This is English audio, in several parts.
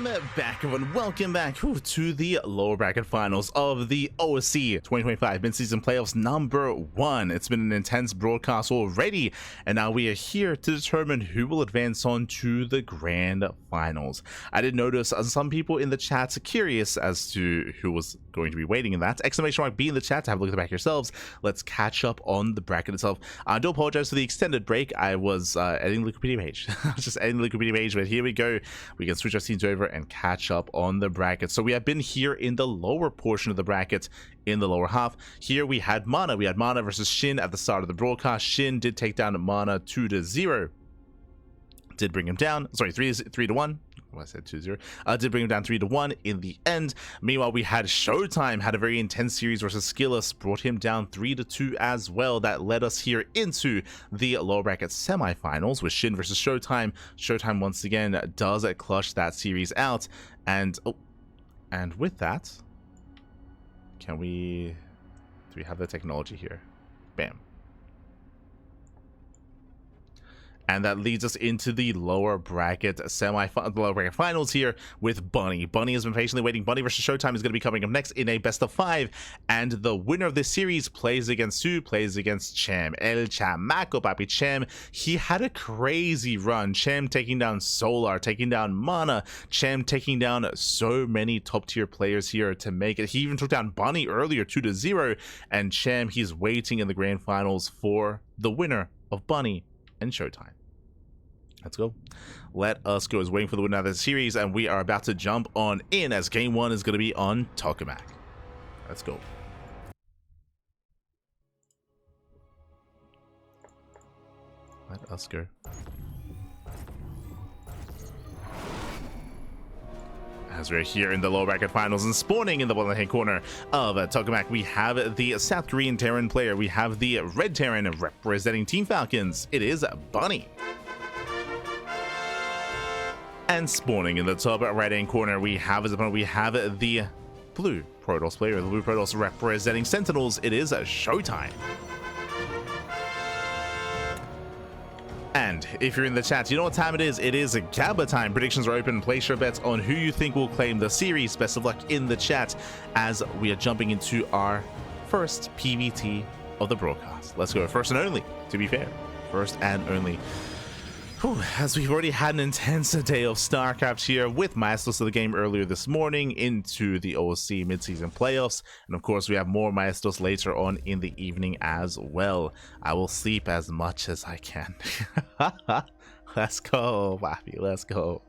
ShoWTimE back, everyone. Welcome back to the lower bracket finals of the OSC 2025 mid-season playoffs number 1. It's been an intense broadcast already, and now we are here to determine who will advance on to the grand finals. I did notice some people in the chat curious as to who was going to be waiting in that. Exclamation mark B in the chat to have a look at the back yourselves. Let's catch up on the bracket itself. I do apologize for the extended break. I was editing the Wikipedia page. I was just editing the Wikipedia page, but here we go. We can switch our scenes over and catch up on the bracket. So we have been here in the lower portion of the bracket, in the lower half. Here we had Mana. We had Mana versus Shin at the start of the broadcast. Shin did take down Mana 2-0. Did bring him down. Sorry, 3-1. I said 2-0. Did bring him down 3-1 in the end. Meanwhile, we had ShoWTimE, had a very intense series versus Skillus, brought him down 3-2 as well. That led us here into the lower bracket semifinals with Shin versus ShoWTimE. ShoWTimE once again does clutch that series out, and with that, do we have the technology here? Bam. And that leads us into the lower bracket lower bracket finals here with Bunny. Bunny has been patiently waiting. Bunny versus ShoWTimE is going to be coming up next in a best of 5. And the winner of this series plays against who? Plays against Chem. El Chamaco, papi. Chem, he had a crazy run. Chem taking down Solar, taking down Mana. Chem taking down so many top tier players here to make it. He even took down Bunny earlier 2-0. And Chem, he's waiting in the grand finals for the winner of Bunny and ShoWTimE. Let's go. Let us go. Is waiting for the winner of the series, and we are about to jump on in as game 1 is going to be on Tokamak. Let's go. Let us go. As we're here in the lower bracket finals and spawning in the bottom hand corner of Tokamak, we have the South Korean Terran player. We have the Red Terran representing Team Falcons. It is Bunny. And spawning in the top right hand corner, we have as opponent, we have the blue Protoss player, the blue Protoss representing Sentinels. It is ShoWTimE. And if you're in the chat, you know what time it is. It is GABA time. Predictions are open. Place your bets on who you think will claim the series. Best of luck in the chat as we are jumping into our first PVT of the broadcast. Let's go. First and only, to be fair. First and only. Whew, as we've already had an intense day of StarCraft here with Maestros of the game earlier this morning into the OSC mid-season playoffs, and of course we have more Maestros later on in the evening as well. I will sleep as much as I can. Let's go, Wappy, let's go.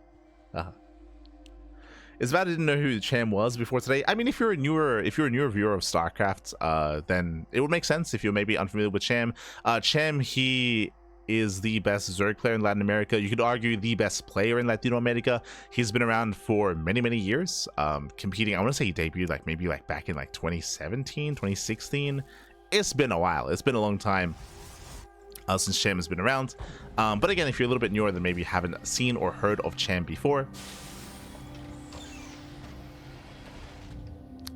It's bad I didn't know who Cham was before today. I mean, if you're a newer viewer of StarCraft, then it would make sense if you're maybe unfamiliar with Cham. Cham, he is the best Zerg player in Latin America. You could argue the best player in Latin America. He's been around for many years, competing. I want to say he debuted maybe back in 2017, 2016. It's been a while. It's been a long time since Cham has been around. But again, if you're a little bit newer, then maybe you haven't seen or heard of Cham before.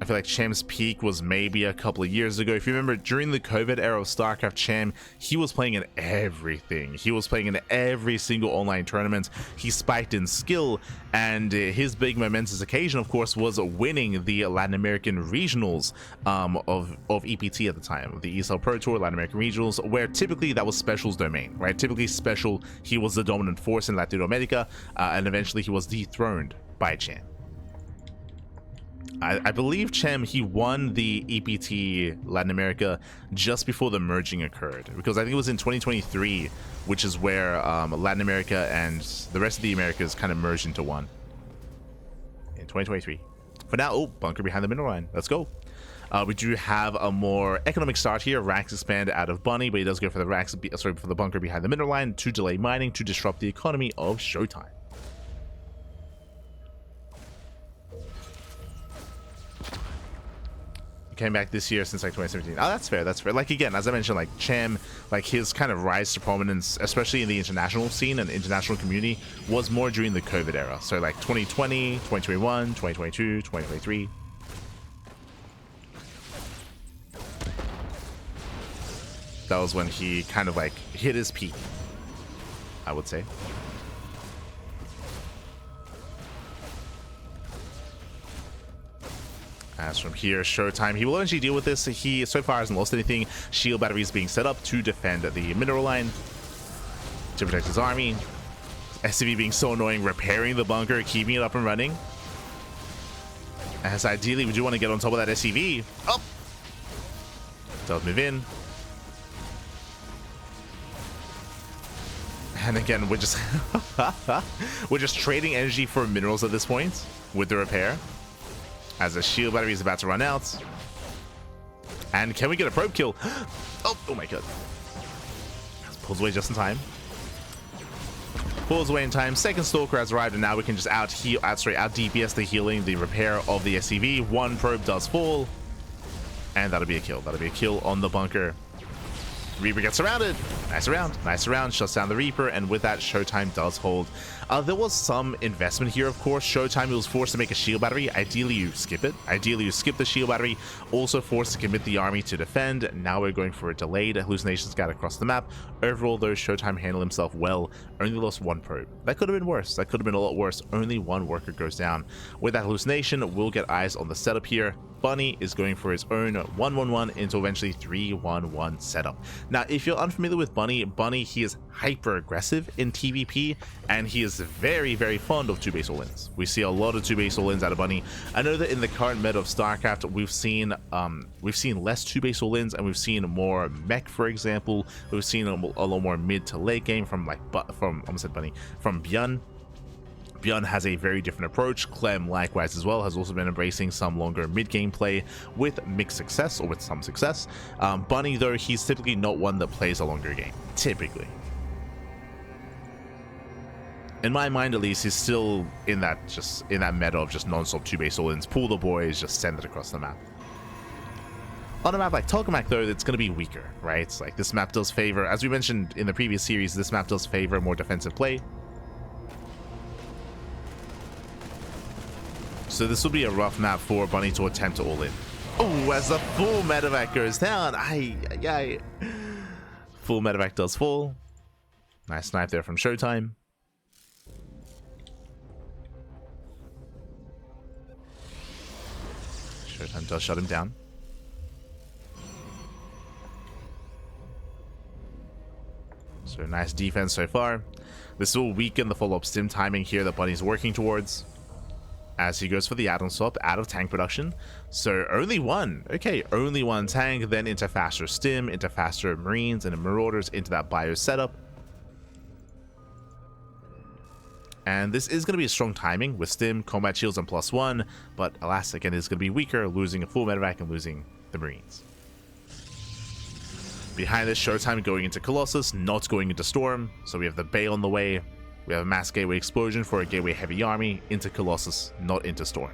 I feel like Cham's peak was maybe a couple of years ago. If you remember, during the COVID era of StarCraft, Cham, he was playing in everything. He was playing in every single online tournament. He spiked in skill, and his big momentous occasion, of course, was winning the Latin American regionals of EPT at the time, the ESL Pro Tour Latin American regionals, where typically that was Special's domain, right? Typically Special, he was the dominant force in Latin America, and eventually he was dethroned by Cham. I believe Cham, he won the EPT Latin America just before the merging occurred, because I think it was in 2023, which is where Latin America and the rest of the Americas kind of merged into one. In 2023. For now, oh, bunker behind the middle line. Let's go. We do have a more economic start here. Racks expand out of Bunny, but he does go for the bunker behind the middle line to delay mining to disrupt the economy of ShoWTimE. Came back this year since 2017. Oh, that's fair. That's fair. Again, as I mentioned, Cham, his kind of rise to prominence, especially in the international scene and international community, was more during the COVID era. So 2020, 2021, 2022, 2023. That was when he kind of hit his peak, I would say. As from here, ShoWTimE, he will eventually deal with this. He so far hasn't lost anything. Shield batteries being set up to defend the mineral line, to protect his army. SCV being so annoying, repairing the bunker, keeping it up and running. As ideally, we do want to get on top of that SCV. Oh! Does move in. And again, we're just we're just trading energy for minerals at this point with the repair. As the shield battery is about to run out. And can we get a probe kill? Oh my god. Pulls away just in time. Pulls away in time. Second Stalker has arrived, and now we can just out DPS the healing, the repair of the SCV. One probe does fall. And that'll be a kill. That'll be a kill on the bunker. Reaper gets surrounded. Nice round. Nice round. Shuts down the Reaper, and with that, ShoWTimE does hold. There was some investment here, of course. ShoWTimE was forced to make a shield battery. Ideally, you skip it. Ideally, you skip the shield battery. Also forced to commit the army to defend. Now we're going for a delayed hallucination scout across the map. Overall, though, ShoWTimE handled himself well. Only lost one probe. That could have been worse. That could have been a lot worse. Only one worker goes down. With that hallucination, we'll get eyes on the setup here. Bunny is going for his own 1-1-1 into eventually 3-1-1 setup. Now, if you're unfamiliar with Bunny, he is hyper aggressive in TvP, and he is very, very fond of 2-base all-ins. We see a lot of 2-base all-ins out of Bunny. I know that in the current meta of StarCraft, we've seen less 2-base all-ins, and we've seen more mech, for example. We've seen a lot more mid to late game from from Bjorn. Bjorn has a very different approach. Clem, likewise as well, has also been embracing some longer mid-game play with mixed success, or with some success. Bunny, though, he's typically not one that plays a longer game. Typically. In my mind, at least, he's still in that meta of just non-stop 2-base all-ins. Pull the boys, just send it across the map. On a map like Tokamak, though, it's going to be weaker, right? It's like this map does favor, as we mentioned in the previous series, this map does favor more defensive play. So this will be a rough map for Bunny to attempt to all-in. Oh, as the full medevac goes down. Full medevac does fall. Nice snipe there from ShoWTimE. ShoWTimE does shut him down. So nice defense so far. This will weaken the follow-up stim timing here that Bunny's working towards, as he goes for the add-on swap out of tank production. So only one. Okay, only one tank, then into faster stim, into faster marines and marauders, into that bio setup. And this is going to be a strong timing with stim, combat shields, and +1, but alas, again, it's going to be weaker, losing a full medevac and losing the marines. Behind this, ShoWTimE going into Colossus, not going into Storm. So we have the Bay on the way. We have a mass gateway explosion for a gateway heavy army into Colossus, not into Storm.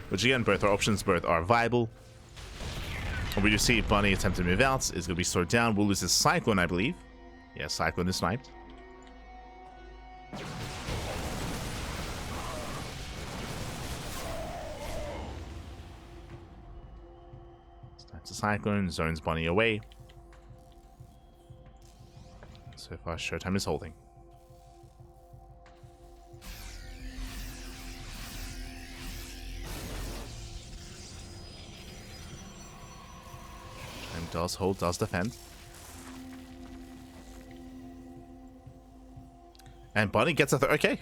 Which again, both are options, both are viable. And we do see Bunny attempt to move out, is going to be slowed down. We'll lose his Cyclone, I believe. Yeah, Cyclone is sniped. Snipes the Cyclone, zones Bunny away. So far, ShoWTimE is holding. Does hold, does defend. And Bunny gets a third. Okay,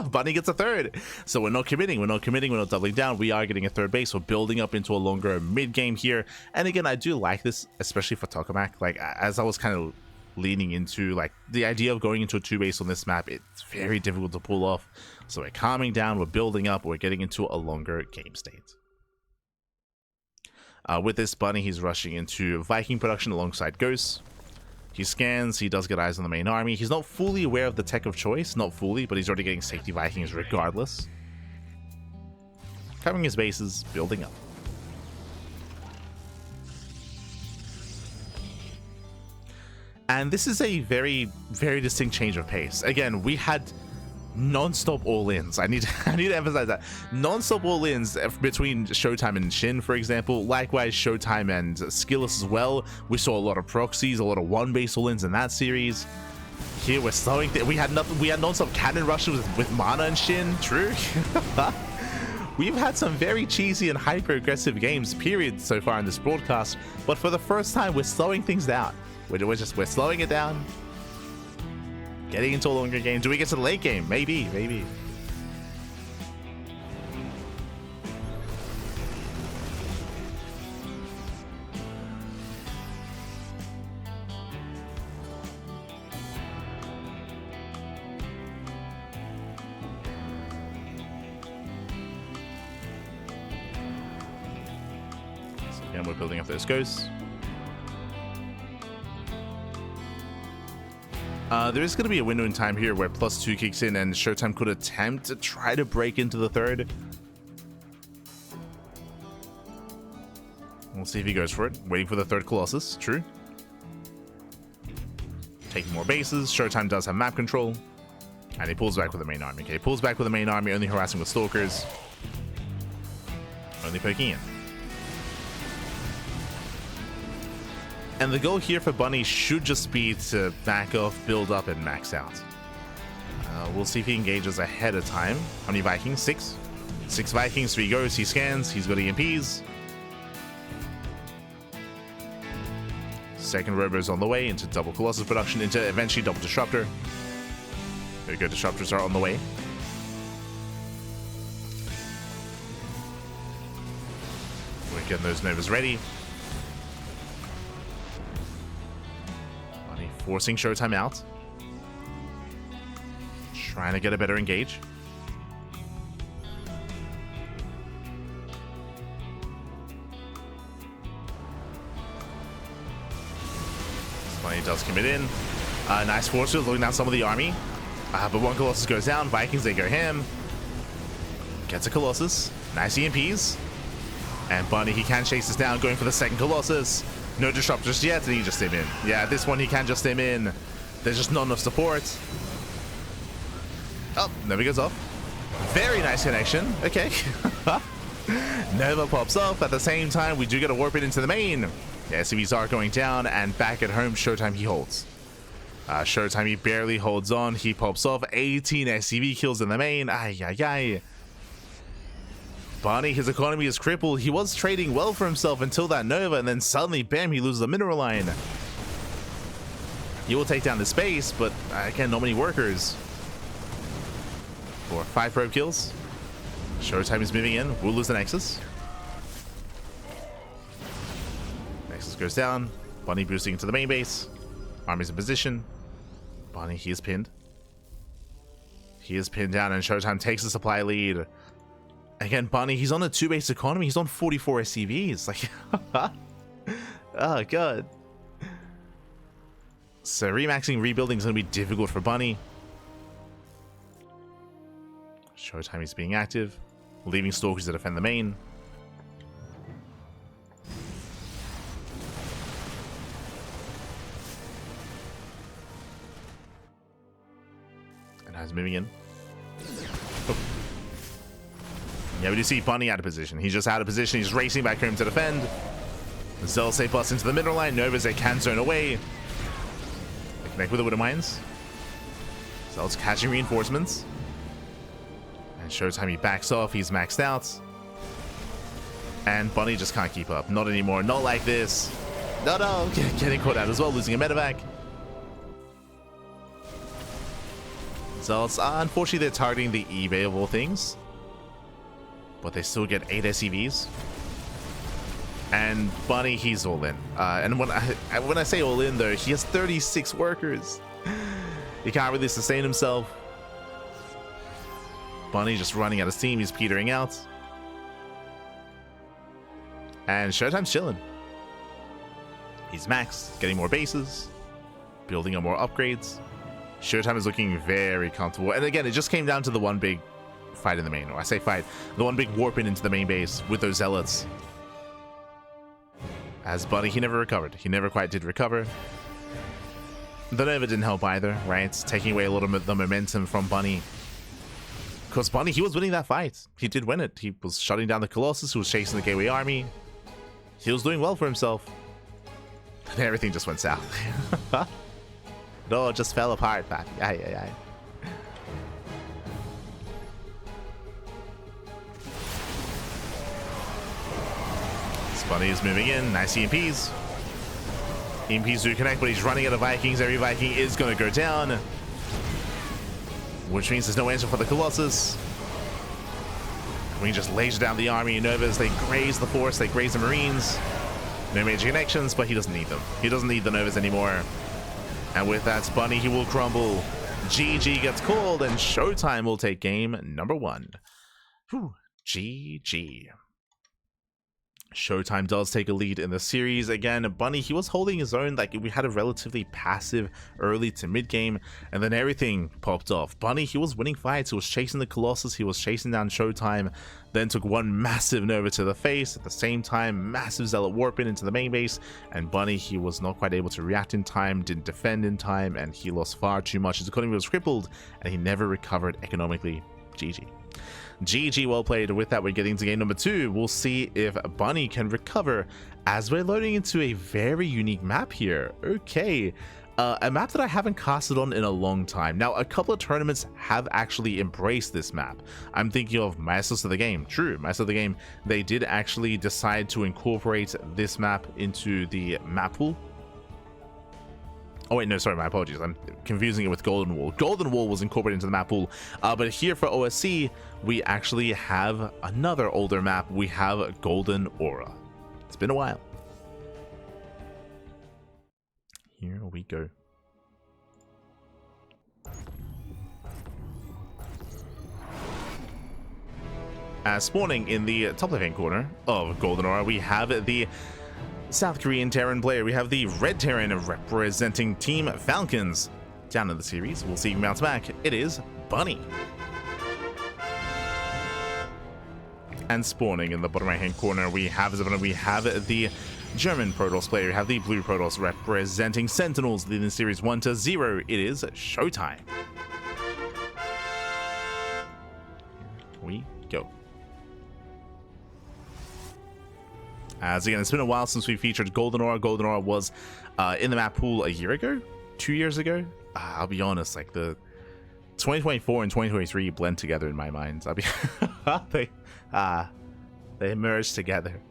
Bunny gets a third. So we're not committing, we're not doubling down. We are getting a third base. We're building up into a longer mid-game here. And again, I do like this, especially for Tokamak. Like, as I was kind of leaning into, like, the idea of going into a 2-base on this map, it's very difficult to pull off. So we're calming down, we're building up, we're getting into a longer game state. With this Bunny, he's rushing into Viking production alongside Ghosts. He scans, he does get eyes on the main army. He's not fully aware of the tech of choice, not fully, but he's already getting safety Vikings regardless. Covering his bases, building up. And this is a very, very distinct change of pace. Again, we had non-stop all-ins. I need to emphasize that. Non-stop all-ins between ShoWTimE and Shin, for example. Likewise, ShoWTimE and Skillus as well. We saw a lot of proxies, a lot of one-base all-ins in that series. Here we're slowing. We had nothing. We had non-stop cannon rushes with Mana and Shin. True. We've had some very cheesy and hyper-aggressive games, period, so far in this broadcast. But for the first time, we're slowing things down. We're slowing it down. Getting into a longer game. Do we get to the late game? Maybe, maybe. So again, we're building up those ghosts. There is going to be a window in time here where +2 kicks in and ShoWTimE could attempt to try to break into the third. We'll see if he goes for it. Waiting for the third Colossus. True. Taking more bases. ShoWTimE does have map control. And he pulls back with the main army. Okay, he pulls back with the main army, only harassing with Stalkers. Only poking in. And the goal here for Bunny should just be to back off, build up, and max out. We'll see if he engages ahead of time. How many Vikings? 6. 6 Vikings, 3 goes, he scans, he's got EMPs. Second Robo's on the way into double Colossus production, into eventually double Disruptor. There we go, Disruptors are on the way. We're getting those Novas ready. Forcing ShoWTimE out. Trying to get a better engage. Bunny does commit in. Nice force field, looking down some of the army. But one Colossus goes down. Vikings, they go ham. Gets a Colossus. Nice EMPs. And Bunny, he can chase this down, going for the second Colossus. No Disruptors yet, and he just stim in. Yeah, this one he can just stim in. There's just not enough support. Oh, Nova goes off. Very nice connection. Okay. Nova pops off. At the same time, we do get a warp it into the main. The SCVs are going down, and back at home, ShoWTimE, he holds. ShoWTimE, he barely holds on. He pops off. 18 SCV kills in the main. Ay, ay, ay. Bunny, his economy is crippled. He was trading well for himself until that Nova, and then suddenly, bam, he loses the mineral line. He will take down the space, but again, not many workers. For 5 probe kills. ShoWTimE is moving in. We'll lose the Nexus. Nexus goes down. Bunny boosting into the main base. Army's in position. Bunny, he is pinned. He is pinned down, and ShoWTimE takes the supply lead. Again, Bunny, he's on a 2-base economy. He's on 44 SCVs. Like, oh, God. So remaxing, rebuilding is going to be difficult for Bunny. ShoWTimE is being active. Leaving Stalkers to defend the main. And now he's moving in. Oh. Yeah, we do see Bunny out of position. He's just out of position. He's racing back home to defend. Zelsei busts into the middle line. Novas, they can zone away. They connect with the Widow Mines. Zel's catching reinforcements. And ShoWTimE, he backs off. He's maxed out. And Bunny just can't keep up. Not anymore. Not like this. No, no. Getting caught out as well. Losing a medevac. Zel's, unfortunately, they're targeting the eBay of all things. But they still get 8 SCVs. And Bunny, he's all in. And when I say all in, though, he has 36 workers. He can't really sustain himself. Bunny just running out of steam. He's petering out. And ShoWTime's chilling. He's maxed, getting more bases, building up more upgrades. ShoWTiME is looking very comfortable. And again, it just came down to the one big fight in the main, or I say fight, the one big warp in into the main base with those zealots. As Bunny, he never recovered. He never quite did recover. The Nova didn't help either, right? Taking away a lot of the momentum from Bunny. Because Bunny, he was winning that fight. He did win it. He was shutting down the Colossus, who was chasing the Gateway Army. He was doing well for himself. And everything just went south. It all just fell apart, Pappy. Aye, aye, aye. Bunny is moving in. Nice EMPs. EMPs do connect, but he's running out of Vikings. Every Viking is going to go down, which means there's no answer for the Colossus. We just laser down the army. Novas, they graze the Force, they graze the Marines. No major connections, but he doesn't need them. He doesn't need the Novas anymore. And with that, Bunny, he will crumble. GG gets called, and ShoWTimE will take game number 1. Whew. GG. ShoWTimE does take a lead in the series. Again, Bunny, he was holding his own. Like, we had a relatively passive early to mid game, and then everything popped off. Bunny, he was winning fights. He was chasing the Colossus. He was chasing down ShoWTimE. Then took one massive Nova to the face. At the same time, massive Zealot Warp into the main base. And Bunny, he was not quite able to react in time, didn't defend in time, and he lost far too much. His economy was crippled, and he never recovered economically. GG. GG, well played. With that, we're getting to game number 2. We'll see if Bunny can recover as we're loading into a very unique map here. Okay, a map that I haven't casted on in a long time. Now, a couple of tournaments have actually embraced this map. I'm thinking of Masters of the Game. True, Masters of the Game. They did actually decide to incorporate this map into the map pool. Oh wait, no, sorry, my apologies. I'm confusing it with Golden Wall. Golden Wall was incorporated into the map pool, but here for OSC, we actually have another older map. We have Golden Aura. It's been a while. Here we go. Spawning in the top left-hand corner of Golden Aura, we have the South Korean Terran player. We have the Red Terran representing Team Falcons. Down in the series, we'll see who mounts back. It is Bunny. And spawning in the bottom right hand corner, we have the German Protoss player. We have the Blue Protoss representing Sentinels, leading series 1-0. It is ShoWTimE. Here we go. As again, it's been a while since we featured Golden Aura. Golden Aura was in the map pool a year ago, 2 years ago. I'll be honest, like the 2024 and 2023 blend together in my mind. I'll be they merged together.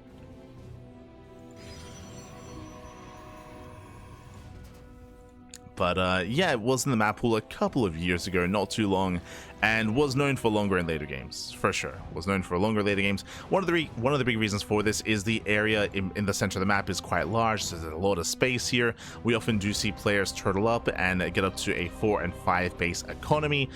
But yeah, it was in the map pool a couple of years ago, not too long, and was known for longer and later games, for sure. Was known for longer later games. One of the big reasons for this is the area in the center of the map is quite large, so there's a lot of space here. We often do see players turtle up and get up to a 4 and 5 base economy,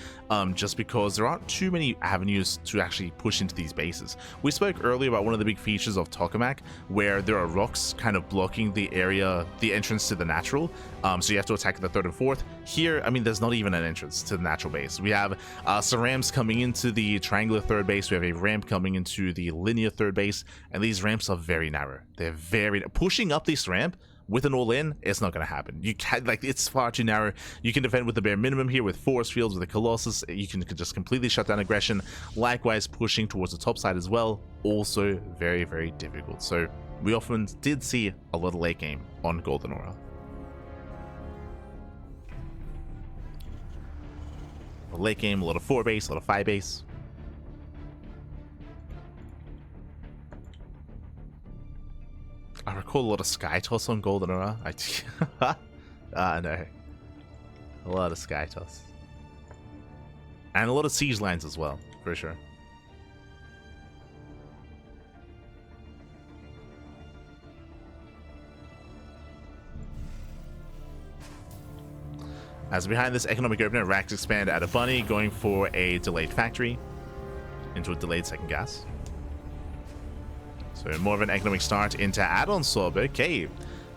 just because there aren't too many avenues to actually push into these bases. We spoke earlier about one of the big features of Tokamak, where there are rocks kind of blocking the area, the entrance to the natural, so you have to attack the 3rd and 4th. Here, I mean, there's not even an entrance to the natural base. We have some ramps coming into the triangular 3rd base. We have a ramp coming into the linear 3rd base, and these ramps are very narrow. They're very pushing up this ramp with an all-in, it's not going to happen. You can't, like, it's far too narrow. You can defend with the bare minimum here with force fields, with the Colossus. You can just completely shut down aggression. Likewise, pushing towards the top side as well, also very, very difficult. So we often did see a lot of late game on Golden Aura. A late game, a lot of 4 base, a lot of 5 base. I recall a lot of Sky Toss on Golden Aura. No. A lot of Sky Toss. And a lot of Siege Lines as well, for sure. As behind this economic opener, Rax expand out of Bunny, going for a delayed factory into a delayed second gas. So more of an economic start into add-on swap. Okay,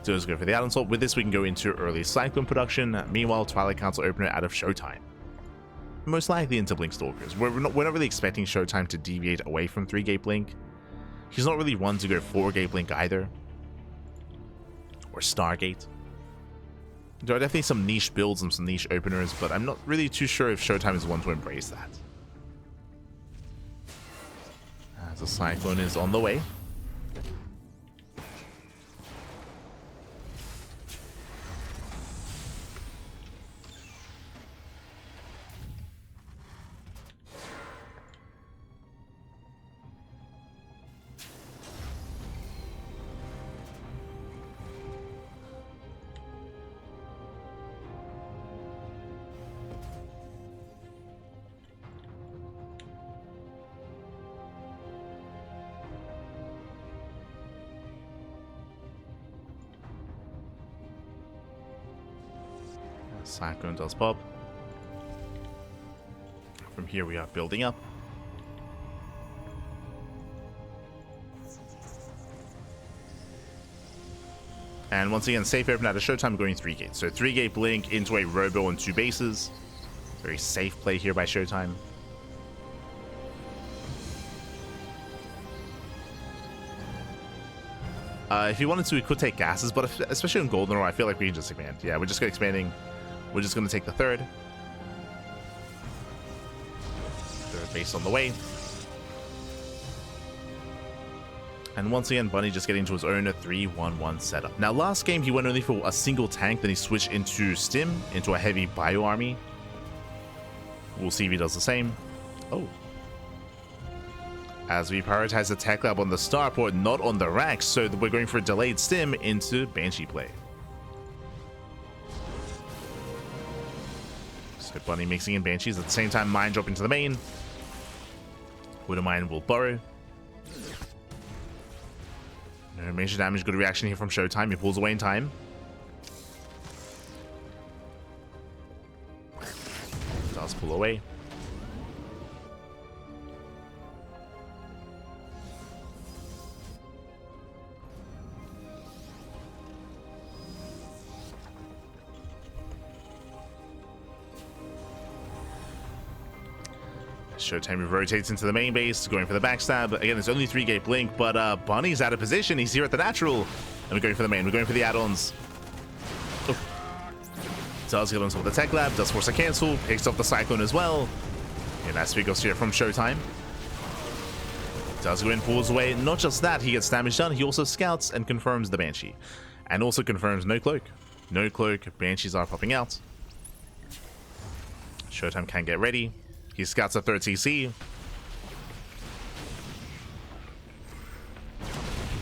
so let's go for the add-on swap. With this, we can go into early Cyclone production. Meanwhile, Twilight Council opener out of ShoWTimE. Most likely into Blink Stalkers. We're not really expecting ShoWTimE to deviate away from 3-gate Blink. He's not really one to go 4-gate Blink either. Or Stargate. There are definitely some niche builds and some niche openers, but I'm not really too sure if ShoWTimE is one to embrace that. As a Cyclone is on the way. Cyclone does pop. From here we are building up. And once again, safe open out of ShoWTimE going 3 gates. So 3 gate blink into a robo on 2 bases. Very safe play here by ShoWTimE. If he wanted to, he could take gases, but especially on Golden Ore, I feel like we can just expand. Yeah, we're just expanding. We're just going to take the third. Third base on the way. And once again, Bunny just getting into his own 3-1-1 setup. Now, last game, he went only for a single tank, then he switched into Stim, into a heavy bio army. We'll see if he does the same. Oh. As we prioritize the tech lab on the starport, not on the racks, so we're going for a delayed Stim into Banshee play. So Bunny mixing in Banshees at the same time, Mine drop into the main. With a Mine will burrow. No major damage, good reaction here from ShoWTimE. He pulls away in time. Does pull away. ShoWTimE rotates into the main base, going for the backstab. Again, it's only 3 gate blink, but Bunny's out of position. He's here at the natural. And we're going for the main. We're going for the add-ons. Oh. Does get on top of the tech lab, does force a cancel, picks up the Cyclone as well. And that's big goes here from ShoWTimE. Does go in, pulls away. Not just that, he gets damage done. He also scouts and confirms the Banshee. And also confirms no cloak. No cloak, Banshees are popping out. ShoWTimE can get ready. He scouts a third CC.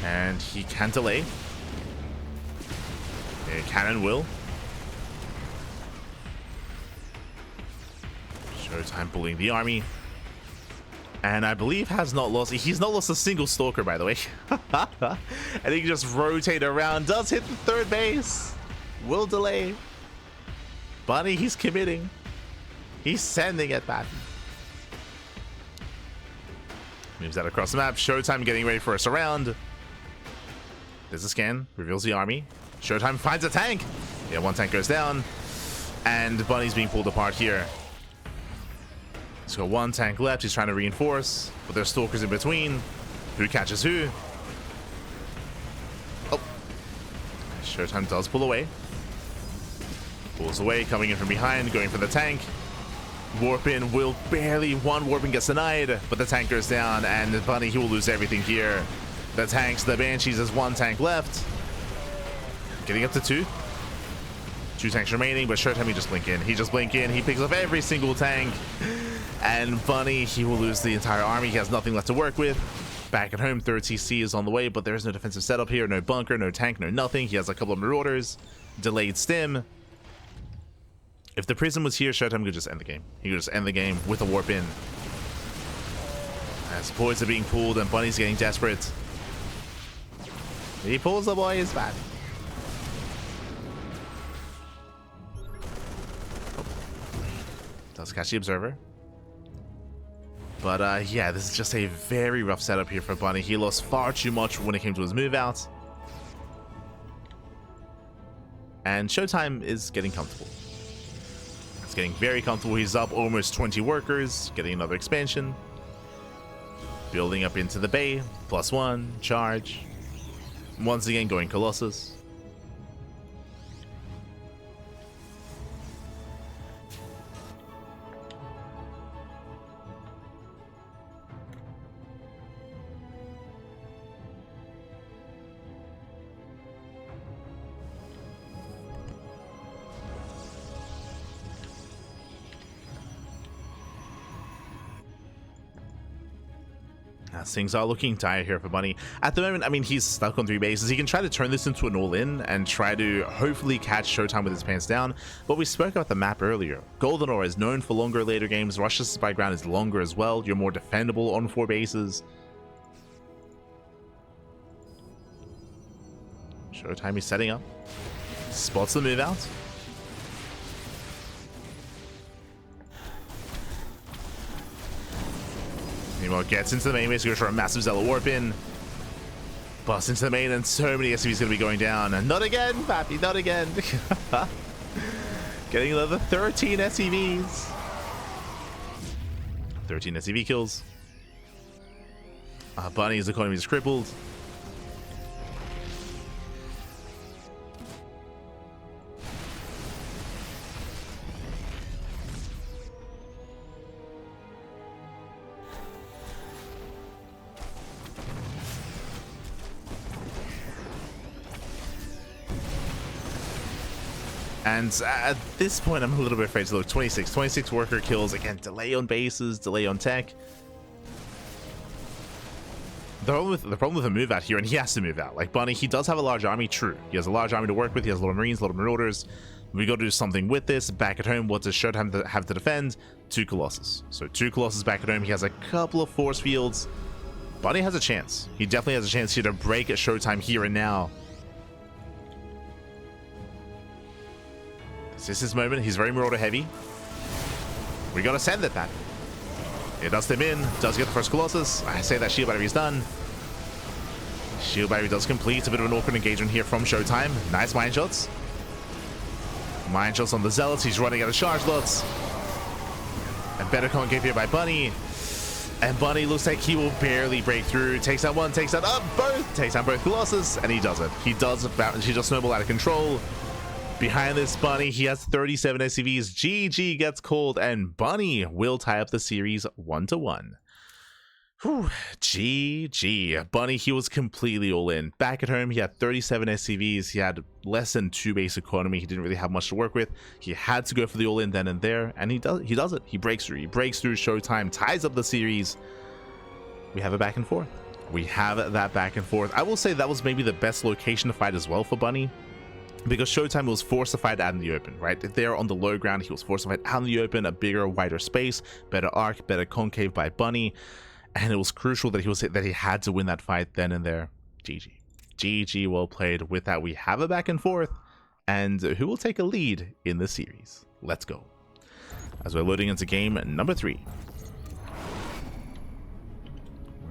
And he can delay. Can and will. ShoWTimE bullying the army. And I believe has not lost. He's not lost a single Stalker, by the way. And he can just rotate around. Does hit the third base. Will delay. Bunny, he's committing. He's sending it back. Moves that across the map. ShoWTimE getting ready for a surround. There's a scan. Reveals the army. ShoWTimE finds a tank. Yeah, 1 tank goes down. And Bunny's being pulled apart here. He's got 1 tank left. He's trying to reinforce. But there's Stalkers in between. Who catches who? Oh. ShoWTimE does pull away. Pulls away, coming in from behind, going for the tank. Warp in will barely, 1 warp in gets denied, but the tank goes down, and Bunny, he will lose everything here. The tanks, the Banshees, has 1 tank left. Getting up to 2. 2 tanks remaining, but ShoWTimE, he just blink in. He just blink in, he picks up every single tank. And Bunny, he will lose the entire army. He has nothing left to work with. Back at home, 3rd CC is on the way, but there is no defensive setup here. No bunker, no tank, no nothing. He has a couple of Marauders. Delayed Stim. If the Prism was here, ShoWTimE could just end the game. He could just end the game with a warp in. As boys are being pulled and Bunny's getting desperate. He pulls the boy, it's bad. Oh. Does catch the Observer. But yeah, this is just a very rough setup here for Bunny. He lost far too much when it came to his move out. And ShoWTimE is getting comfortable. Getting very comfortable. He's up almost 20 workers, getting another expansion, building up into the bay, +1 charge, once again going Colossus. things are looking dire here for Bunny. At the moment, I mean, he's stuck on 3 bases. He can try to turn this into an all-in and try to hopefully catch ShoWTimE with his pants down, but we spoke about the map earlier. Golden Ore is known for longer later games. Rush's by ground is longer as well. You're more defendable on 4 bases. ShoWTimE is setting up. Spots the move out. Nemo gets into the main base, goes for a massive Zella Warp in. Busts into the main, and so many SCVs going to be going down. And not again, Pappy, not again. Getting another 13 SCVs. 13 SCV kills. Bunny's economy is crippled. And at this point, I'm a little bit afraid to look. 26 worker kills. Again, delay on bases, delay on tech. The problem with a move out here, and he has to move out. Like Bunny, he does have a large army, true. He has a large army to work with. He has a lot of Marines, a lot of Marauders. We got to do something with this. Back at home, what does ShoWTimE have to defend? 2 Colossus. So 2 Colossus back at home. He has a couple of force fields. Bunny has a chance. He definitely has a chance here to break at ShoWTimE here and now. This is his moment. He's very Marauder heavy. We gotta send it back. It does him in. Does get the first Colossus. I say that shield battery is done. Shield battery does complete. A bit of an awkward engagement here from ShoWTimE. Nice mine shots. Mine shots on the Zealots. He's running out of charge lots. And better concave here by Bunny. And Bunny looks like he will barely break through. Takes out one, takes out both. Takes out both Colossus. And he does it. He does. She just snowball out of control. Behind this Bunny, he has 37 SCVs. GG gets called, and Bunny will tie up the series 1-1. Whew, GG. Bunny, he was completely all in. Back at home, he had 37 SCVs. He had less than 2 base economy. He didn't really have much to work with. He had to go for the all in then and there, and he does it. He breaks through. He breaks through. ShoWTimE ties up the series. We have a back and forth. We have that back and forth. I will say that was maybe the best location to fight as well for Bunny, because ShoWTimE was forced to fight out in the open, right? There on the low ground, he was forced to fight out in the open, a bigger, wider space, better arc, better concave by Bunny, and it was crucial that he had to win that fight then and there. GG. GG, well played. With that, we have a back and forth, and who will take a lead in this series? Let's go. As we're loading into game number 3.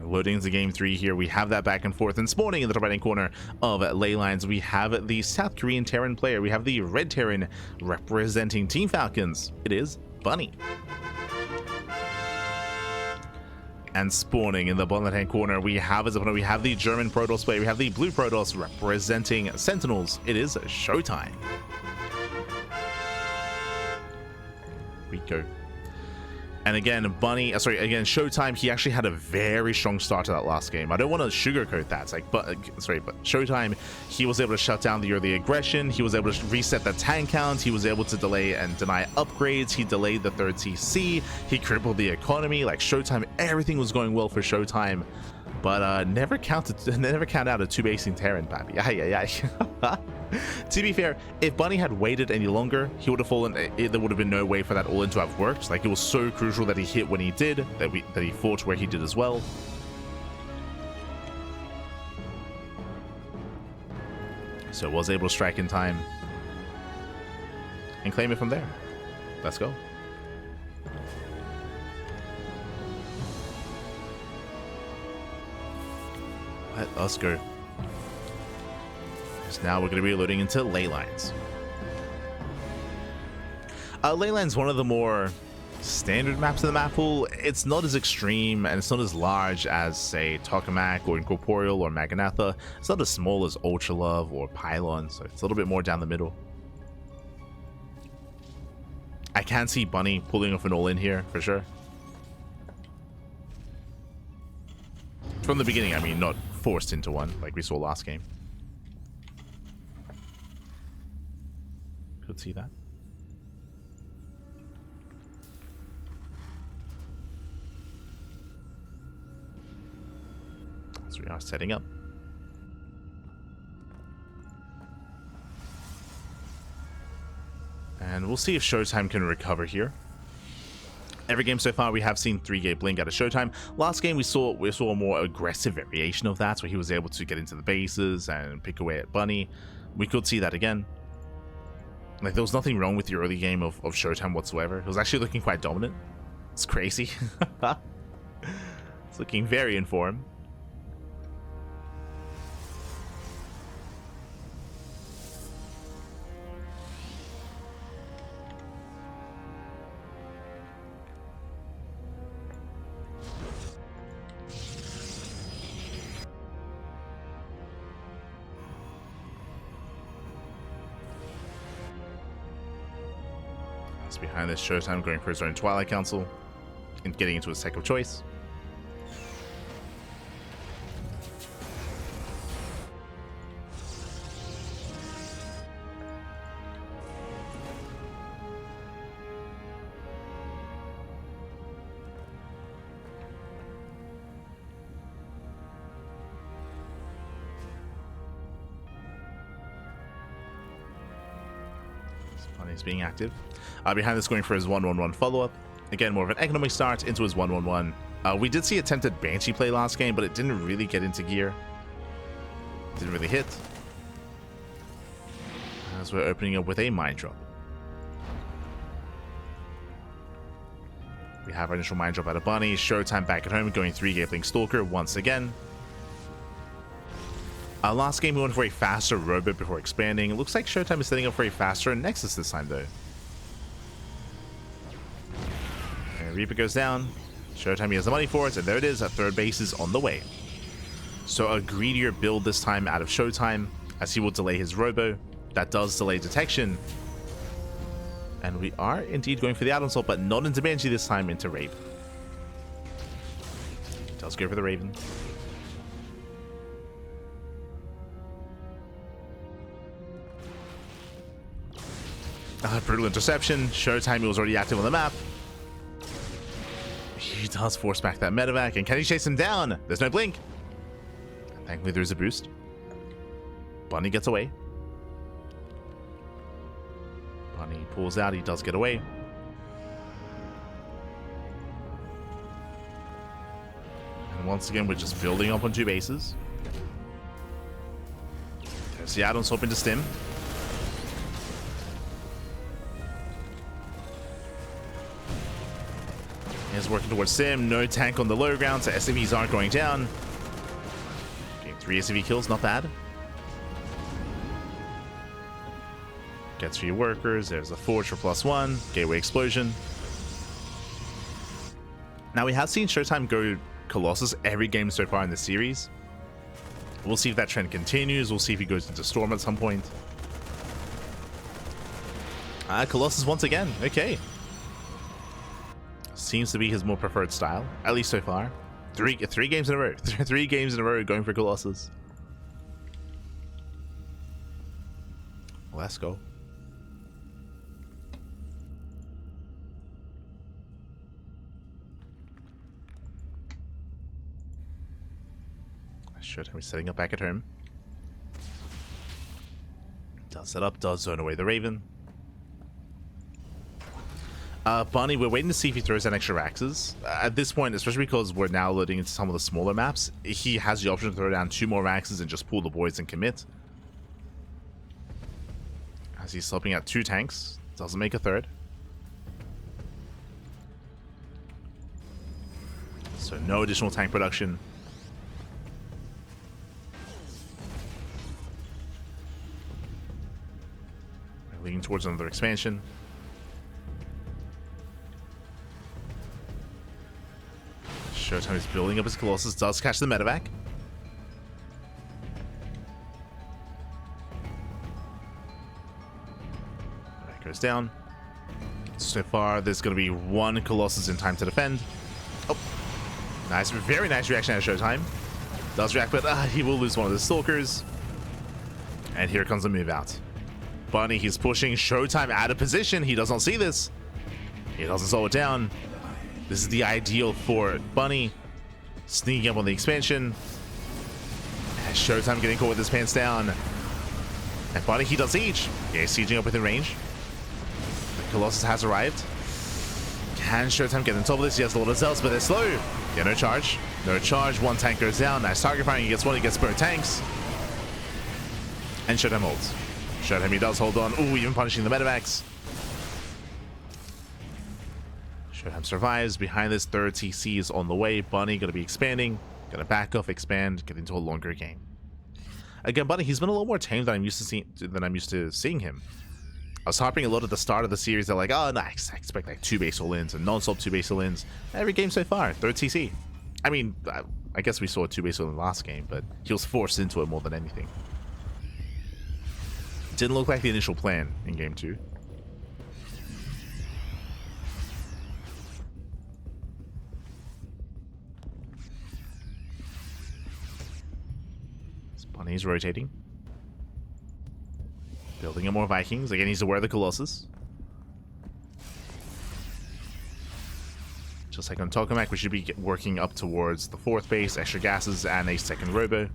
Loading into game 3 here, we have that back and forth, and spawning in the top right hand corner of ley lines, we have the South Korean Terran player. We have the red Terran representing Team Falcons. It is Bunny. And spawning in the bottom left hand corner, we have the German Protoss player. We have the blue Protoss representing Sentinels. It is ShoWTimE. We go. And again, ShoWTimE, he actually had a very strong start to that last game. I don't want to sugarcoat that. It's like, but ShoWTimE, he was able to shut down the early aggression. He was able to reset the tank count. He was able to delay and deny upgrades. He delayed the 3rd CC. He crippled the economy. Like ShoWTimE, everything was going well for ShoWTimE. But never count out a 2-basing Terran, Pappy. To be fair, if Bunny had waited any longer, he would have fallen. There would have been no way for that all-in to have worked. Like, it was so crucial that he hit when he did, that he fought where he did as well. So was able to strike in time and claim it from there. Let's go. Let us go. So now we're going to be loading into ley lines. Ley lines, one of the more standard maps in the map pool. It's not as extreme and it's not as large as, say, Tokamak or Incorporeal or Maganatha. It's not as small as Ultralove or Pylon, so it's a little bit more down the middle. I can see Bunny pulling off an all-in here, for sure. From the beginning, I mean, not forced into one, like we saw last game. Could see that. we are setting up. And we'll see if ShoWTimE can recover here. Every game so far, we have seen 3-gate blink out of ShoWTimE. Last game, we saw a more aggressive variation of that, where he was able to get into the bases and pick away at Bunny. We could see that again. Like, there was nothing wrong with the early game of ShoWTimE whatsoever. It was actually looking quite dominant. It's crazy. It's looking very in form. Behind this, ShoWTimE going for his own Twilight Council and getting into his tech of choice. Bunny's being active. Behind this, going for his 1-1-1 follow-up. Again, more of an economic start into his 1-1-1. We did see attempted Banshee play last game, but it didn't really get into gear. Didn't really hit. As we're opening up with a Mind Drop. We have our initial Mind Drop out of Bunny. ShoWTimE back at home, going 3-gate blink Stalker once again. Last game, we went for a faster Robot before expanding. It looks like ShoWTimE is setting up for a faster Nexus this time, though. And Reaper goes down. ShoWTimE has the money for it, and there it is. A third base is on the way. So a greedier build this time out of ShoWTimE, as he will delay his Robo. That does delay detection. And we are indeed going for the add-on assault, but not into Banshee this time, into Raven. Does go for the Raven. Brutal interception. ShoWTimE was already active on the map. He does force back that medevac, and can he chase him down? There's no blink. Thankfully, there's a boost. Bunny gets away. Bunny pulls out. He does get away. And once again, we're just building up on 2 bases. There's the add-on swap into Stim. Is working towards Sim. No tank on the low ground, so SMEs aren't going down. Getting 3 SME kills, not bad. Gets 3 workers. There's a Forge for +1. Gateway Explosion. Now, we have seen ShoWTimE go Colossus every game so far in the series. We'll see if that trend continues. We'll see if he goes into Storm at some point. Colossus once again. Okay. Seems to be his more preferred style, at least so far. Three games in a row. 3 games in a row going for Colossus. Let's go. ShoWTimE setting up back at home. Does set up, does zone away the Raven. Bunny, we're waiting to see if he throws down extra Raxes. At this point, especially because we're now loading into some of the smaller maps, he has the option to throw down 2 more Raxes and just pull the boys and commit. As he's swapping out 2 tanks. Doesn't make a third. So no additional tank production. We're leading towards another expansion. ShoWTimE is building up his Colossus, does catch the medevac. That goes down. So far, there's going to be 1 Colossus in time to defend. Oh, nice, very nice reaction out of ShoWTimE. Does react, but he will lose one of the Stalkers. And here comes the move out. Bunny, he's pushing ShoWTimE out of position. He does not see this. He doesn't slow it down. This is the ideal for Bunny. Sneaking up on the expansion. ShoWTimE getting caught with his pants down. And Bunny, he does siege. Yeah, he's sieging up within range. The Colossus has arrived. Can ShoWTimE get on top of this? He has a lot of zealots, but they're slow. Yeah, no charge. No charge. One tank goes down. Nice target firing. He gets one. He gets both tanks. And ShoWTimE holds. ShoWTimE, he does hold on. Ooh, even punishing the medevacs. ShoWTimE survives. Behind this, third TC is on the way. Bunny going to be expanding. Going to back off, expand, get into a longer game. Again, Bunny, he's been a little more tame than I'm used to seeing him. I was harping a lot at the start of the series. They're like, oh, no, I expect like 2 base all-ins and non-stop 2 base all-ins. Every game so far, third TC. I mean, I guess we saw a 2 base all-in last game, but he was forced into it more than anything. Didn't look like the initial plan in game 2. Bunny's rotating. Building up more Vikings. Again, he's aware of the Colossus. Just like on Tokamak, we should be working up towards the 4th base, extra gases, and a 2nd robo.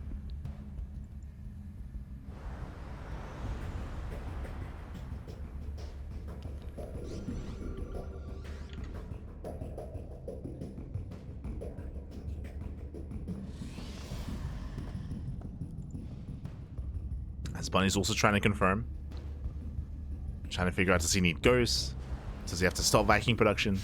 As Bunny's also trying to confirm. Trying to figure out, does he need ghosts? Does he have to stop Viking production?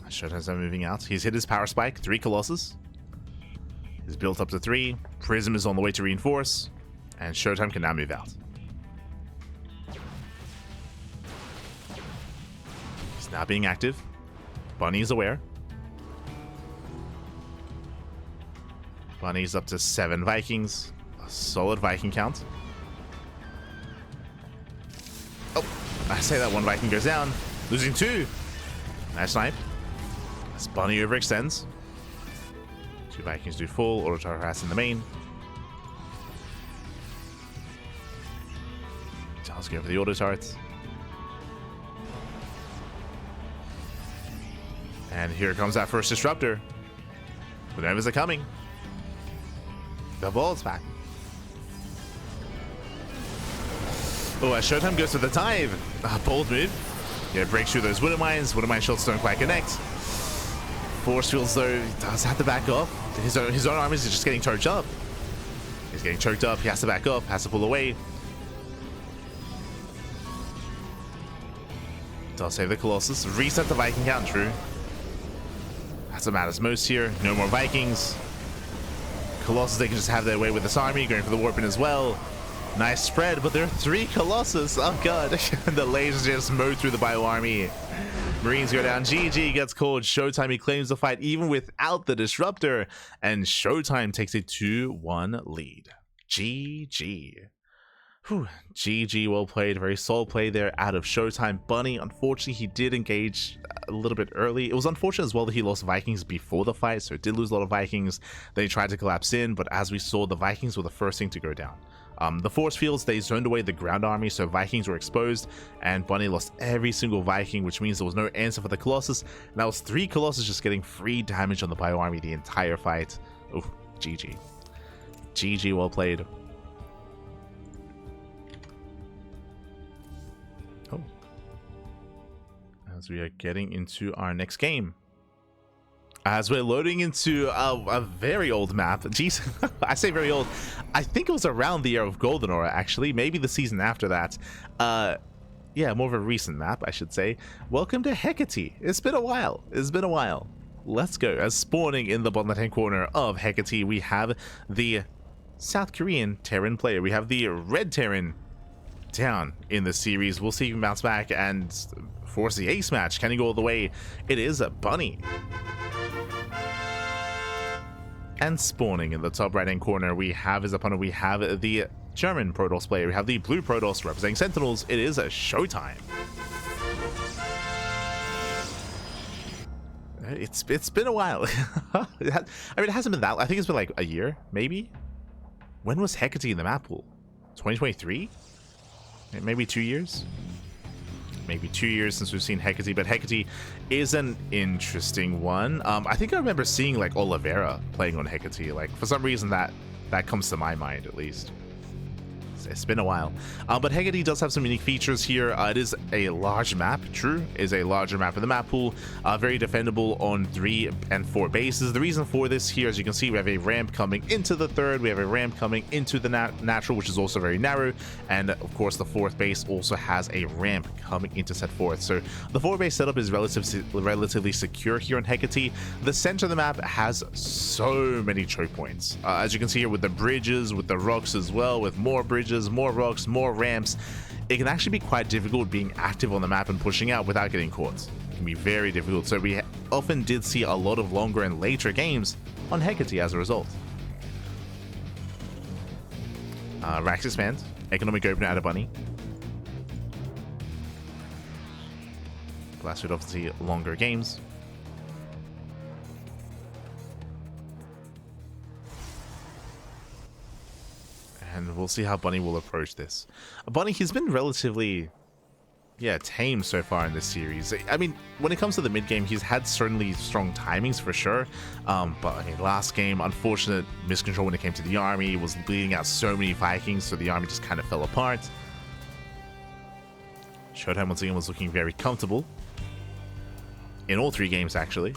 ShoWTime's moving out. He's hit his power spike, 3 Colossus. He's built up to 3. Prism is on the way to reinforce. And ShoWTiME can now move out. He's now being active. Bunny is aware. Bunny's up to 7 Vikings. A solid Viking count. Oh, I say that 1 Viking goes down. Losing 2. Nice snipe. As Bunny overextends. 2 Vikings do full. Auto turret harass in the main. Let's go for the auto turrets. And here comes that first disruptor. The Novas are coming. The Vol's back. Oh, as ShoWTiME goes to the dive. Bold move. Yeah, breaks through those Widow Mines. Widow Mine shots don't quite connect. Force fields, though, does have to back off. His own armies is just getting choked up. He's getting choked up. He has to back up. Has to pull away. Does save the Colossus. Reset the Viking count, true. That's what matters most here. No more Vikings. Colossus, they can just have their way with this army, going for the warping as well. Nice spread, but there are 3 Colossus. Oh god. The lasers just mowed through the bio army. Marines go down. GG gets called. ShoWTiME, he claims the fight even without the disruptor. And ShoWTiME takes a 2-1 lead. GG. Whew. GG, well played. Very solid play there out of ShoWTiME. Bunny, unfortunately, he did engage a little bit early. It was unfortunate as well that he lost Vikings before the fight, so it did lose a lot of Vikings. They tried to collapse in, but as we saw, the Vikings were the first thing to go down. The force fields, they zoned away the ground army, so Vikings were exposed, and Bunny lost every single Viking, which means there was no answer for the Colossus, and that was 3 Colossus just getting free damage on the bio army the entire fight. Oh, GG. GG, well played. Oh. As we are getting into our next game. As we're loading into a very old map. Jeez, I say very old. I think it was around the year of Golden Aura, actually. Maybe the season after that. Yeah, more of a recent map, I should say. Welcome to Hecate. It's been a while. It's been a while. Let's go. As spawning in the bottom left-hand corner of Hecate, we have the South Korean Terran player. We have the Red Terran down in the series. We'll see if he can bounce back and force the ace match. Can he go all the way? It is a Bunny. And spawning in the top right-hand corner, we have his opponent. We have the German Protoss player. We have the blue Protoss representing Sentinels. It is a ShoWTiME. It's been a while. I mean, it hasn't been that. I think it's been like a year, maybe. When was Hecate in the map pool? 2023? maybe 2 years. Maybe 2 years since we've seen Hecate, but Hecate is an interesting one. I think I remember seeing like Oliveira playing on Hecate. Like for some reason that comes to my mind at least. It's been a while, but Hecate does have some unique features here. It is a large map, true, is a larger map in the map pool, very defendable on 3 and 4 bases. The reason for this here, as you can see, we have a ramp coming into the 3rd, we have a ramp coming into the natural, which is also very narrow, and of course the 4th base also has a ramp coming into set 4th. So the 4 base setup is relatively secure here on Hecate. The center of the map has so many choke points, as you can see here, with the bridges, with the rocks as well, with more bridges, more rocks, more ramps. It can actually be quite difficult being active on the map and pushing out without getting caught. It can be very difficult, so we often did see a lot of longer and later games on Hecate as a result. Racks expand, economic opener out of Bunny. Blast would obviously longer games. And we'll see how Bunny will approach this. Bunny, he's been relatively, tame so far in this series. I mean, when it comes to the mid game, he's had certainly strong timings for sure. But I mean, last game, unfortunate miscontrol when it came to the army. He was bleeding out so many Vikings, so the army just kind of fell apart. ShoWTimE once again was looking very comfortable in all 3 games, actually.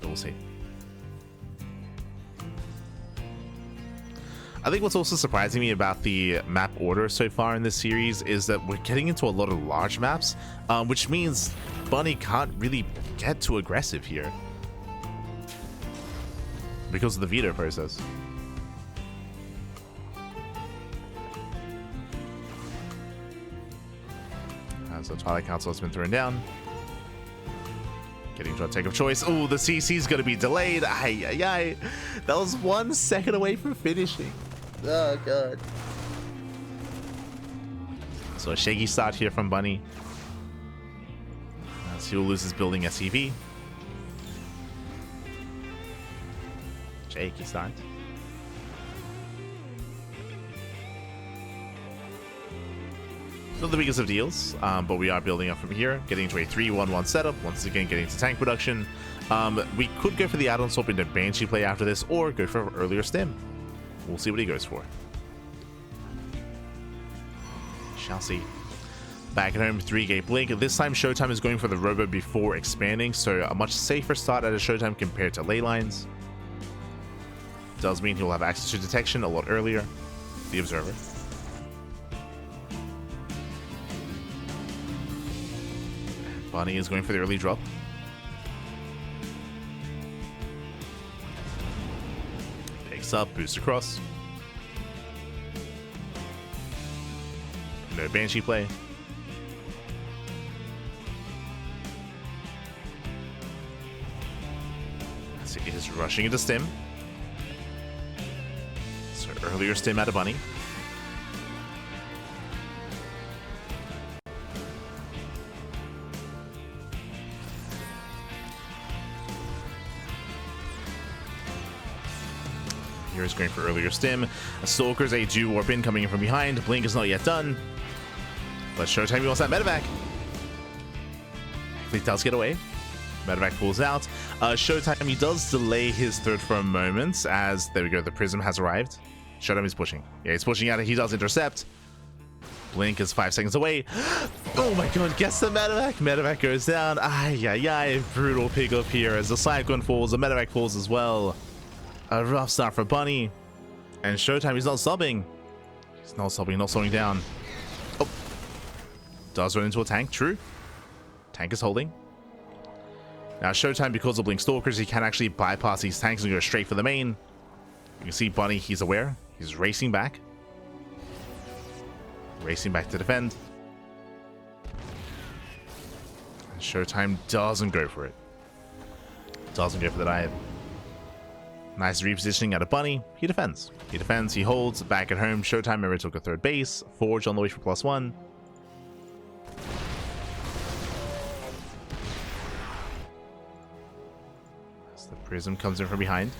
But we'll see. I think what's also surprising me about the map order so far in this series is that we're getting into a lot of large maps, which means Bunny can't really get too aggressive here because of the veto process. So Twilight Council has been thrown down. Getting to a take of choice. Oh, the CC's going to be delayed. Ay, ay, ay. That was 1 second away from finishing. Oh, God. So a shaky start here from Bunny. As he will lose his building SCV. Shaky start. Not the biggest of deals, but we are building up from here, getting to a 3-1-1 setup, once again getting to tank production. We could go for the add-on swap into Banshee play after this, or go for earlier stem. We'll see what he goes for. Shall see. Back at home, 3-gate blink. This time ShoWTimE is going for the robo before expanding, so a much safer start at a ShoWTimE compared to ley lines. Does mean he'll have access to detection a lot earlier. The observer. Bunny is going for the early drop. Picks up, boost across. No Banshee play. So he is rushing into stim. So earlier stim out of Bunny. Here's going for earlier stim. A Stalker's a Jew warp in coming in from behind. Blink is not yet done. But ShoWTimE wants that medevac. He does get away. Medevac pulls out. ShoWTimE, he does delay his 3rd for a moment as, there we go, the Prism has arrived. ShoWTimE is pushing. Yeah, he's pushing out. He does intercept. Blink is 5 seconds away. Oh my god, gets the medevac. Medevac goes down. Ay, ay, ay. Brutal pickup here as the Cyclone falls. The medevac falls as well. A rough start for Bunny. And ShoWTimE, he's not subbing. He's not subbing, not slowing down. Oh. Does run into a tank, true. Tank is holding. Now ShoWTimE, because of Blink Stalkers, he can actually bypass these tanks and go straight for the main. You can see Bunny, he's aware. He's racing back. Racing back to defend. And ShoWTimE doesn't go for it. Doesn't go for the dive. Nice repositioning out of Bunny. He defends. He defends. He holds. Back at home, ShoWTimE never took a 3rd base. Forge on the way for +1. As the Prism comes in from behind.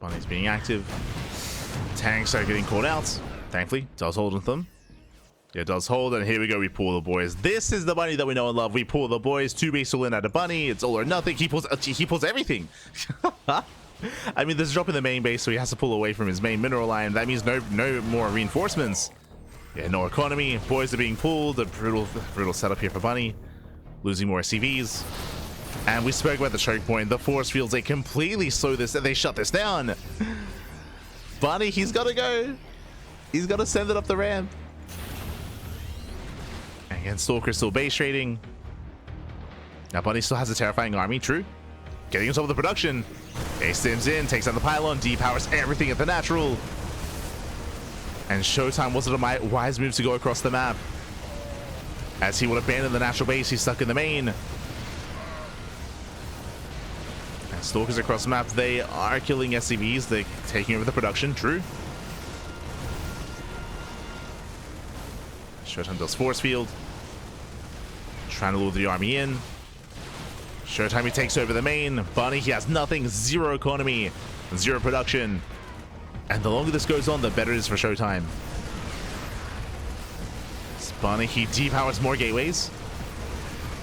Bunny's being active. Tanks are getting called out. Thankfully, does hold with them. It does hold, and here we go. We pull the boys. This is the Bunny that we know and love. We pull the boys. 2 base all in at a Bunny. It's all or nothing. He pulls everything. I mean, there's a drop in the main base, so he has to pull away from his main mineral line. That means no more reinforcements. Yeah, no economy. Boys are being pulled. A brutal setup here for Bunny. Losing more SCVs. And we spoke about the choke point. The force fields, they completely slow this, and they shut this down. Bunny, he's got to go. He's got to send it up the ramp. And again, Stalker still base trading. Now, Bunny still has a terrifying army, true. Getting on top of the production. Ace stims in, takes out the pylon, depowers everything at the natural. And ShoWTimE was it a wise move to go across the map. As he would abandon the natural base, he's stuck in the main. And Stalkers across the map, they are killing SCVs, they're taking over the production, true. ShoWTimE does force field. Trying to lure the army in. ShoWTimE, he takes over the main. Bunny, he has nothing, 0 economy, 0 production. And the longer this goes on, the better it is for ShoWTimE. Bunny, he depowers more gateways.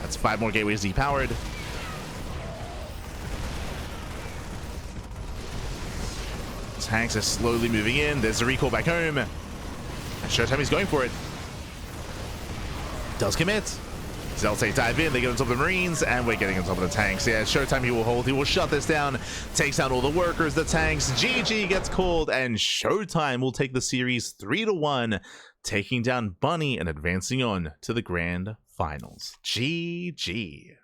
That's 5 more gateways depowered. Tanks are slowly moving in. There's a recall back home. And ShoWTimE is going for it. Does commit. Zeltay dive in, they get on top of the Marines, and we're getting on top of the tanks. Yeah, ShoWTimE, he will hold, he will shut this down, takes out all the workers, the tanks, GG gets called, and ShoWTimE will take the series 3-1, taking down Bunny and advancing on to the grand finals. GG.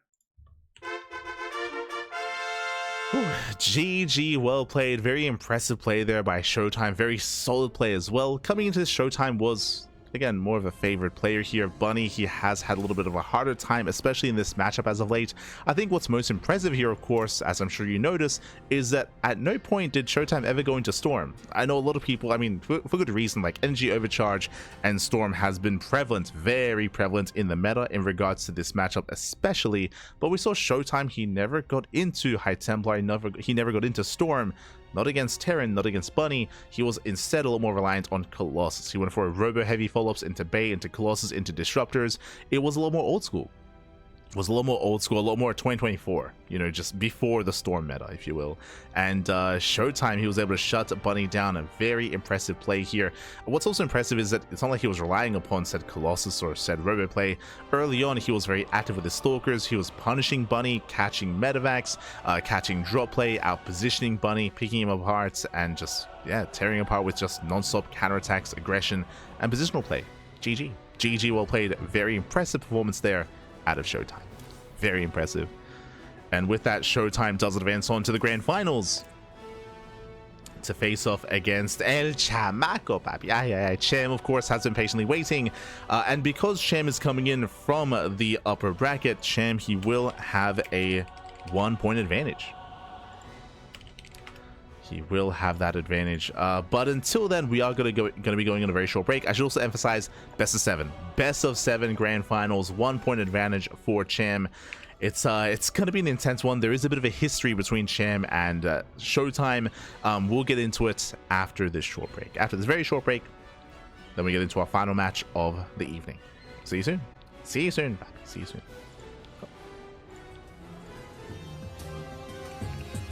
Whew. GG, well played, very impressive play there by ShoWTimE, very solid play as well. Coming into this, ShoWTimE was, again, more of a favorite player here. Bunny, he has had a little bit of a harder time, especially in this matchup as of late. I think what's most impressive here, of course, as I'm sure you notice, is that at no point did ShoWTimE ever go into Storm. I know a lot of people, I mean, for good reason, like Energy Overcharge and Storm has been prevalent, very prevalent in the meta in regards to this matchup especially, but we saw ShoWTimE, he never got into High Templar, he never got into Storm. Not against Terran, not against Bunny. He was instead a lot more reliant on Colossus. He went for a robo-heavy follow-ups into Bay, into Colossus, into Disruptors. It was a lot more old school. It was a lot more old school, a lot more 2024, you know, just before the Storm meta, if you will. And ShoWTimE, he was able to shut Bunny down. A very impressive play here. What's also impressive is that it's not like he was relying upon said Colossus or said robo play. Early on, he was very active with his Stalkers. He was punishing Bunny, catching medevacs, catching drop play, out positioning Bunny, picking him apart, and just, yeah, tearing him apart with just non-stop counterattacks, aggression, and positional play. GG. GG, well played. Very impressive performance there out of ShoWTimE. Very impressive. And with that, ShoWTimE does advance on to the grand finals to face off against El Chamaco, papi. Chem, of course, has been patiently waiting. And because Chem is coming in from the upper bracket, Chem, he will have a 1-point advantage. He will have that advantage. But until then, we are going to be going on a very short break. I should also emphasize best of 7. Best of 7 grand finals, 1-point advantage for Chem. It's going to be an intense one. There is a bit of a history between Chem and ShoWTimE. We'll get into it after this short break. After this very short break, then we get into our final match of the evening. See you soon. See you soon. See you soon.